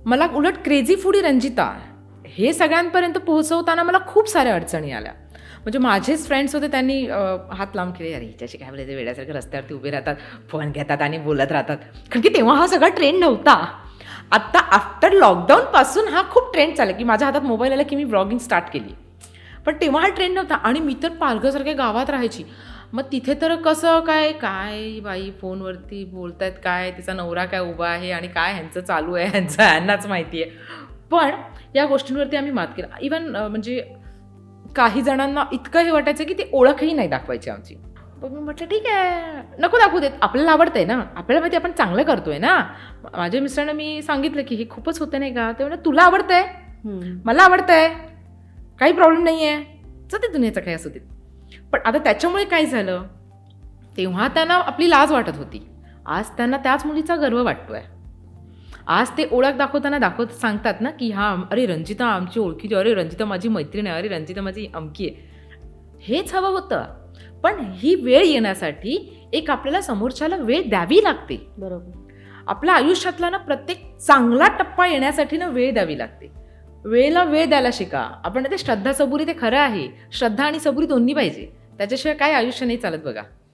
मला उलट crazy foodie Ranjita हे सगळ्यांपर्यंत पोहोचवताना मला खूप साऱ्या अडचणी आल्या. म्हणजे माझेच फ्रेंड्स होते, त्यांनी हात लांब केले, अरे हिच्याशी काय बोलायचं, वेड्यासारखं रस्त्यावरती उभे राहतात, फोन घेतात आणि बोलत राहतात. कारण की तेव्हा हा सगळा ट्रेंड नव्हता. आत्ता आफ्टर लॉकडाऊनपासून हा खूप ट्रेंड चालला, की माझ्या हातात मोबाईल आला की मी व्लॉगिंग स्टार्ट केली. पण तेव्हा हा ट्रेंड नव्हता आणि मी तर पालघरसारख्या गावात राहायची. मग तिथे तर कसं काय काय बाई फोनवरती बोलतायत, काय तिचा नवरा काय उभा आहे आणि काय ह्यांचं चालू आहे, ह्यांनाच माहिती आहे. पण या गोष्टींवरती आम्ही मात केला. इवन म्हणजे काही जणांना इतकं हे वाटायचं की ते ओळखही नाही दाखवायची आमची. पण मी म्हटलं ठीक आहे, नको दाखवू देत, आपल्याला आवडतंय ना, आपल्याला माहिती आपण चांगलं करतोय ना. माझ्या मिस्टरांना मी सांगितलं की हे खूपच होतं नाही का, ते म्हणजे तुला आवडतंय, मला आवडतंय, काही प्रॉब्लेम नाही आहे, जाते दुनियेचं काही असू देत. पण आता त्याच्यामुळे काय झालं, तेव्हा त्यांना आपली लाज वाटत होती, आज त्यांना त्याच मुलीचा गर्व वाटतोय. आज ते ओळख दाखवत सांगतात ना की हां, अरे रंजिता आमची ओळखीची, अरे रंजिता माझी मैत्रीण आहे, अरे रंजिता माझी अमकी आहे. हेच हवं होतं. पण ही वेळ येण्यासाठी एक आपल्याला समोरच्याला वेळ द्यावी लागते. बरोबर. आपल्या आयुष्यातला ना प्रत्येक चांगला टप्पा येण्यासाठी ना वेळ द्यावी लागते. वेळेला वेळ द्यायला शिका. आपण ते श्रद्धा सबुरी ते खरं आहे. श्रद्धा आणि सबुरी दोन्ही पाहिजे. त्याच्याशिवाय काय आयुष्य नाही चालत बघा.